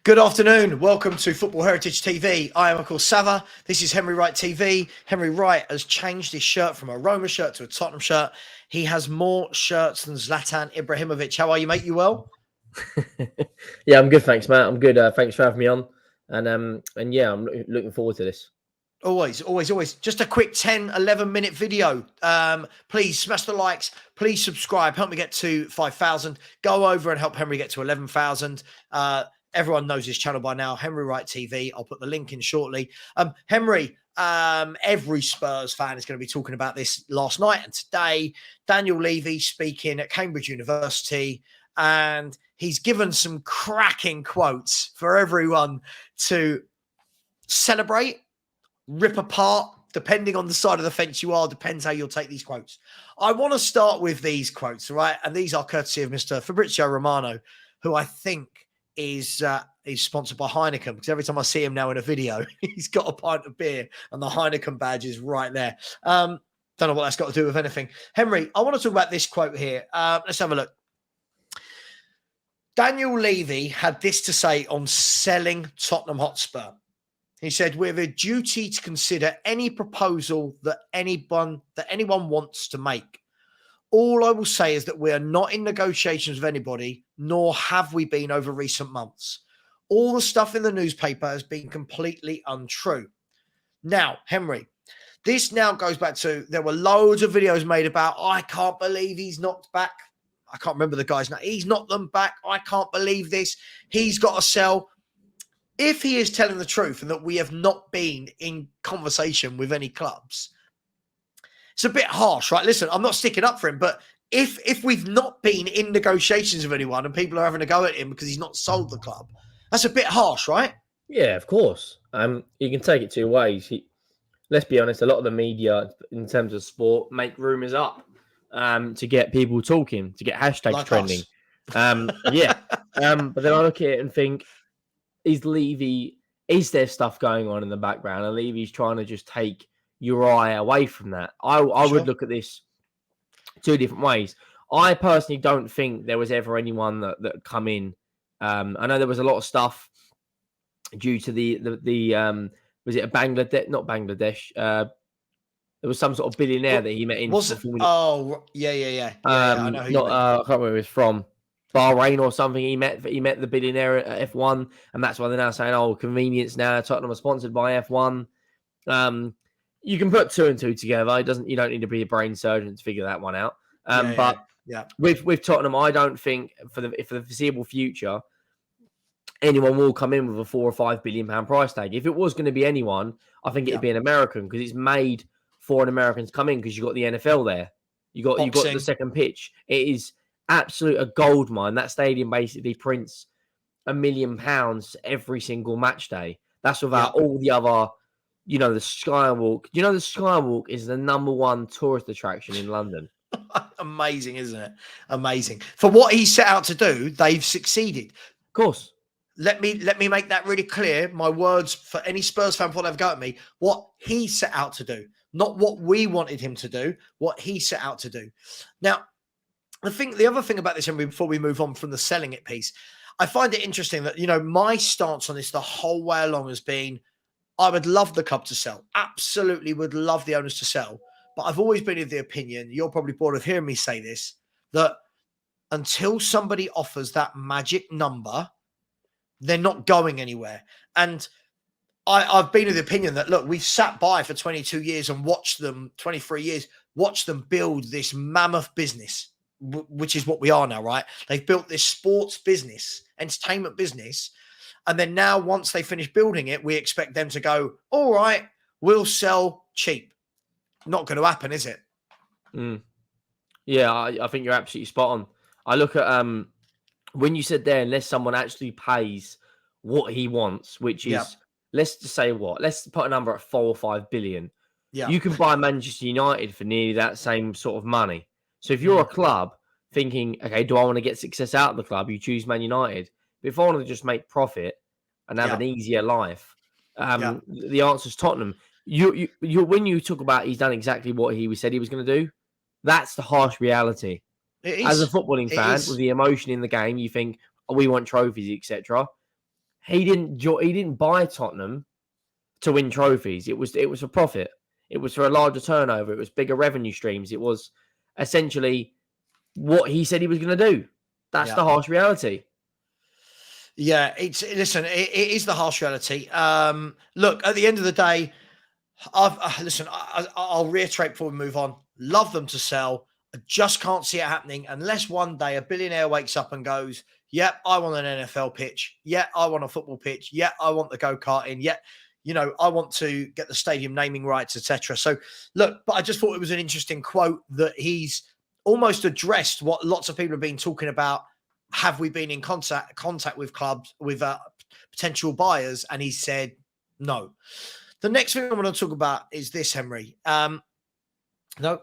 Good afternoon. Welcome to Football Heritage TV. I am, of course, Sava. This is Henry Wright TV. Henry Wright has changed his shirt from a Roma shirt to a Tottenham shirt. He has more shirts than Zlatan Ibrahimovic. How are you, mate? You well? Yeah, I'm good, thanks, Matt. I'm good. Thanks for having me on. And yeah, I'm looking forward to this. Always. Just a quick 10, 11-minute video. Please smash the likes. Please subscribe. Help me get to 5,000. Go over and help Henry get to 11,000. Everyone knows his channel by now, Henry Wright TV. I'll put the link in shortly. Henry, every Spurs fan is going to be talking about this last night and today. Daniel Levy speaking at Cambridge University, and he's given some cracking quotes for everyone to celebrate, rip apart, depending on the side of the fence you are, depends how you'll take these quotes. I want to start with these quotes, right? And these are courtesy of Mr. Fabrizio Romano, who I think is sponsored by Heineken, because every time I see him now in a video, he's got a pint of beer and the Heineken badge is right there. Don't know what that's got to do with anything. Henry, I want to talk about this quote here. Let's have a look. Daniel Levy had this to say on selling Tottenham Hotspur. He said, "We have a duty to consider any proposal that anyone wants to make. All I will say is that we are not in negotiations with anybody, nor have we been over recent months. All the stuff in the newspaper has been completely untrue." Now, Henry, this now goes back to, there were loads of videos made about, I can't believe he's knocked back. I can't remember the guy's name. He's knocked them back. I can't believe this. He's got to sell. If he is telling the truth and that we have not been in conversation with any clubs, it's a bit harsh, right? Listen, I'm not sticking up for him, but if we've not been in negotiations with anyone and people are having a go at him because he's not sold the club, that's a bit harsh, right? Yeah, of course. You can take it two ways. Let's be honest, a lot of the media, in terms of sport, make rumours up to get people talking, to get hashtags Like trending. us. But then I look at it and think, is there stuff going on in the background? And Levy's trying to just take your eye away from that. I would look at this two different ways. I personally don't think there was ever anyone that come in. I know there was a lot of stuff due to the was it a Bangladesh? Not Bangladesh. There was some sort of billionaire that he met in. Was it? Oh, yeah. I know who you mean. I can't remember where it's from. Bahrain or something. He met the billionaire at F1, and that's why they're now saying, "Oh, convenience now. Tottenham are sponsored by F1." You can put two and two together. You don't need to be a brain surgeon to figure that one out. With Tottenham, I don't think for the foreseeable future anyone will come in with a £4 or £5 billion price tag. If it was going to be anyone, I think it'd be an American, because it's made for an American to come in, because you got the NFL there. You got the second pitch. It is absolute a gold mine. That stadium basically prints £1 million every single match day. That's without all the other, the Skywalk. The Skywalk is the #1 tourist attraction in London. Amazing, isn't it? Amazing. For what he set out to do, they've succeeded. Of course. Let me make that really clear. My words for any Spurs fan before they have a go at me. What he set out to do, not what we wanted him to do, what he set out to do. Now, the other thing about this, Henry, before we move on from the selling it piece, I find it interesting that, my stance on this the whole way along has been, I would love the club to sell. Absolutely would love the owners to sell. But I've always been of the opinion, you're probably bored of hearing me say this, that until somebody offers that magic number, they're not going anywhere. And I've been of the opinion that, look, we've sat by for 22 years and watched them, 23 years, watched them build this mammoth business, which is what we are now, right? They've built this sports business, entertainment business. And then now, once they finish building it, we expect them to go, all right, we'll sell cheap. Not going to happen, is it? Yeah, I think you're absolutely spot on. I look at when you said there, unless someone actually pays what he wants, which is, let's just say let's put a number at 4 or 5 billion. Yeah. You can buy Manchester United for nearly that same sort of money. So if you're a club thinking, okay, do I want to get success out of the club? You choose Man United. But if I want to just make profit and have an easier life, the answer is Tottenham. You when you talk about he's done exactly what he said he was going to do, that's the harsh reality. As a footballing fan, with the emotion in the game, you think, we want trophies, etc. he didn't buy Tottenham to win trophies. It was for profit. It was for a larger turnover. It was bigger revenue streams. It was essentially what he said he was going to do. That's the harsh reality. Yeah, it is the harsh reality. Look, at the end of the day, I'll reiterate before we move on. Love them to sell. I just can't see it happening unless one day a billionaire wakes up and goes, "Yep, I want an NFL pitch. Yeah, I want a football pitch. Yeah, I want the go-karting. Yeah, I want to get the stadium naming rights, etc." So, look, but I just thought it was an interesting quote that he's almost addressed what lots of people have been talking about. Have we been in contact with clubs, with potential buyers? And he said no. The next thing I want to talk about is this, Henry. No,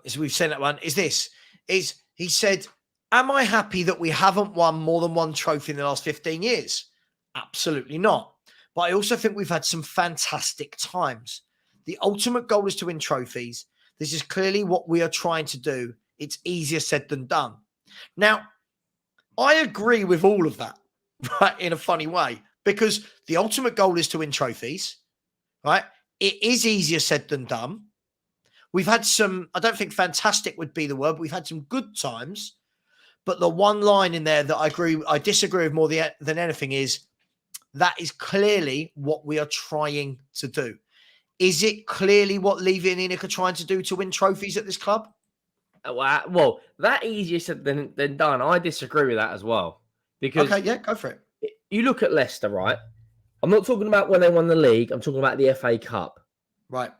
as we've said that one, is this. He said, am I happy that we haven't won more than one trophy in the last 15 years? Absolutely not. But I also think we've had some fantastic times. The ultimate goal is to win trophies. This is clearly what we are trying to do. It's easier said than done. Now, I agree with all of that, right, in a funny way, because the ultimate goal is to win trophies, right? It is easier said than done. We've had some, I don't think fantastic would be the word, but we've had some good times. But the one line in there that I disagree with more than anything is that is clearly what we are trying to do. Is it clearly what Levy and Enoch are trying to do to win trophies at this club? Well, that easier said than done. I disagree with that as well. Because okay, yeah, go for it. You look at Leicester, right? I'm not talking about when they won the league. I'm talking about the FA Cup. Right.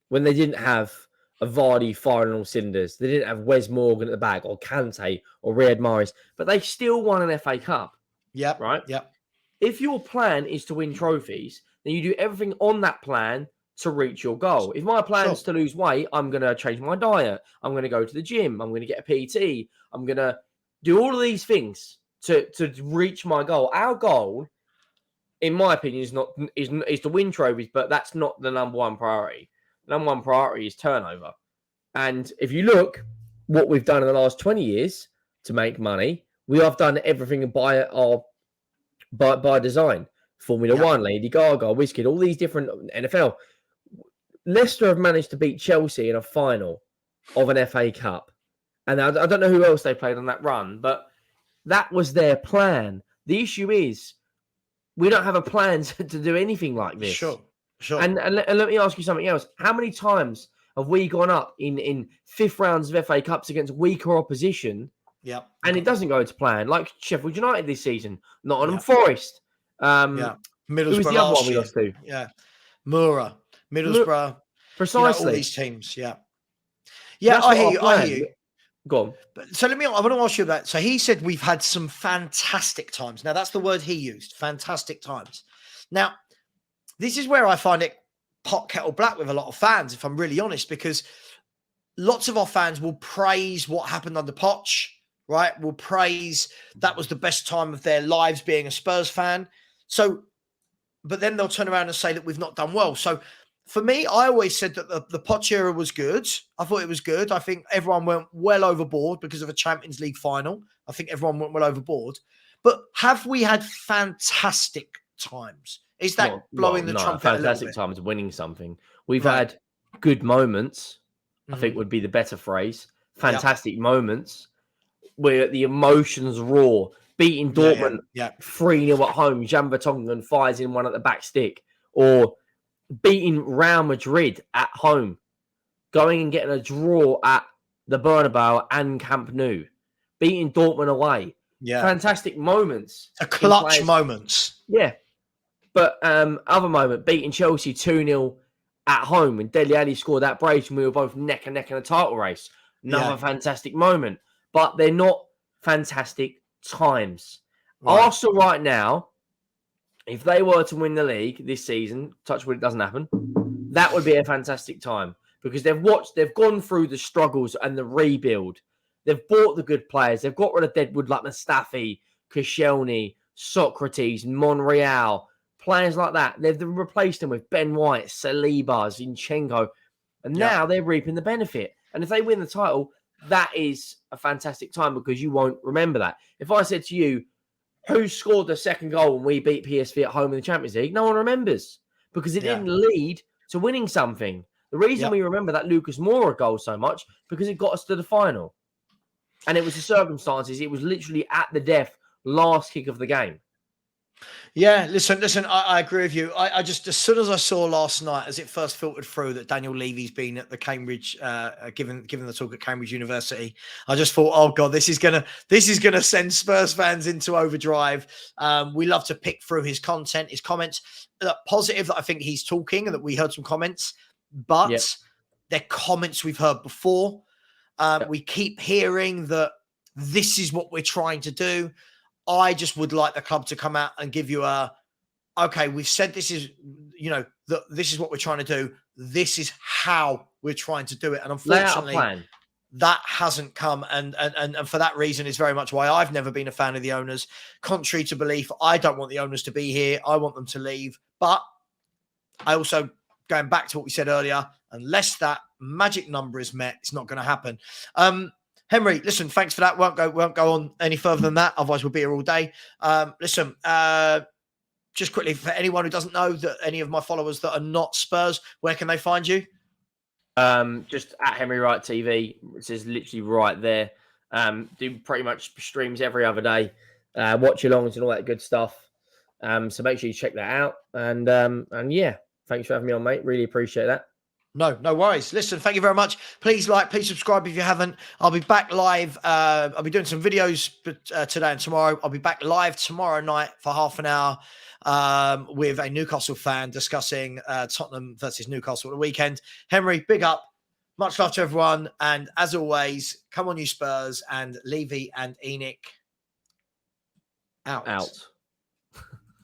When they didn't have a Vardy firing all cylinders. They didn't have Wes Morgan at the back or Kante or Riyad Mahrez. But they still won an FA Cup. Yep. Right? Yep. If your plan is to win trophies, then you do everything on that plan to reach your goal. If my plan is to lose weight, I'm going to change my diet. I'm going to go to the gym. I'm going to get a PT. I'm going to do all of these things to reach my goal. Our goal, in my opinion, is to win trophies, but that's not the number one priority. The number one priority is turnover. And if you look what we've done in the last 20 years to make money, we have done everything by design. Formula One, Lady Gaga, Wizkid, all these different NFL. Leicester have managed to beat Chelsea in a final of an FA Cup. And I don't know who else they played on that run, but that was their plan. The issue is we don't have a plan to do anything like this. Sure. And let me ask you something else. How many times have we gone up in fifth rounds of FA Cups against weaker opposition? Yeah. And it doesn't go to plan. Like Sheffield United this season, Nottingham Forest. Middlesbrough. Who was the other one we lost to? Yeah. Moura, Middlesbrough. Precisely. All these teams. Yeah. Yeah, I hear you. Go on. So I want to ask you about. So he said we've had some fantastic times. Now that's the word he used. Fantastic times. Now, this is where I find it pot kettle black with a lot of fans, if I'm really honest, because lots of our fans will praise what happened under Poch, right? Will praise that was the best time of their lives being a Spurs fan. So, but then they'll turn around and say that we've not done well. So for me, I always said that the Poch era was good. I thought it was good. I think everyone went well overboard because of a Champions League final. I think everyone went well overboard. But have we had fantastic times? Is that blowing the trumpet a little bit? Fantastic times winning something. We've had good moments, I think would be the better phrase. Fantastic moments where the emotions raw. Beating Dortmund 3-0 at home, Jan Vertonghen fires in one at the back stick. Or beating Real Madrid at home. Going and getting a draw at the Bernabeu and Camp Nou. Beating Dortmund away. Yeah. Fantastic moments. A clutch moments. Yeah. But other moment, beating Chelsea 2-0 at home when Dele Alli scored that brace and we were both neck and neck in a title race. Another fantastic moment. But they're not fantastic times. Right. Arsenal right now, if they were to win the league this season, touch wood, it doesn't happen, that would be a fantastic time because they've gone through the struggles and the rebuild. They've bought the good players. They've got rid of deadwood like Mustafi, Koscielny, Socrates, Monreal, players like that. They've replaced them with Ben White, Saliba, Zinchenko, and now they're reaping the benefit. And if they win the title, that is a fantastic time because you won't remember that. If I said to you, who scored the second goal when we beat PSV at home in the Champions League? No one remembers because it Yeah. didn't lead to winning something. The reason Yep. we remember that Lucas Moura goal so much because it got us to the final. And it was the circumstances. It was literally at the death, last kick of the game. Yeah, listen. I agree with you. I just, as soon as I saw last night, as it first filtered through that Daniel Levy's been at the Cambridge, given the talk at Cambridge University, I just thought, oh god, this is gonna send Spurs fans into overdrive. We love to pick through his content, his comments. Positive that I think he's talking and that we heard some comments, but they're comments we've heard before. We keep hearing that this is what we're trying to do. I just would like the club to come out and give you okay, we've said this is, this is what we're trying to do. This is how we're trying to do it. And unfortunately, that hasn't come. And for that reason is very much why I've never been a fan of the owners. Contrary to belief, I don't want the owners to be here. I want them to leave. But I also, going back to what we said earlier, unless that magic number is met, it's not going to happen. Henry, listen, thanks for that. Won't go on any further than that. Otherwise, we'll be here all day. Listen, just quickly, for anyone who doesn't know, that any of my followers that are not Spurs, where can they find you? Just at Henry Wright TV. It says literally right there. Do pretty much streams every other day. Watch alongs and all that good stuff. So make sure you check that out. And yeah, thanks for having me on, mate. Really appreciate that. No worries. Listen, thank you very much. Please please subscribe if you haven't. I'll be back live. I'll be doing some videos today and tomorrow. I'll be back live tomorrow night for half an hour with a Newcastle fan discussing Tottenham versus Newcastle at the weekend. Henry, big up. Much love to everyone. And as always, come on you Spurs, and Levy and Enoch out.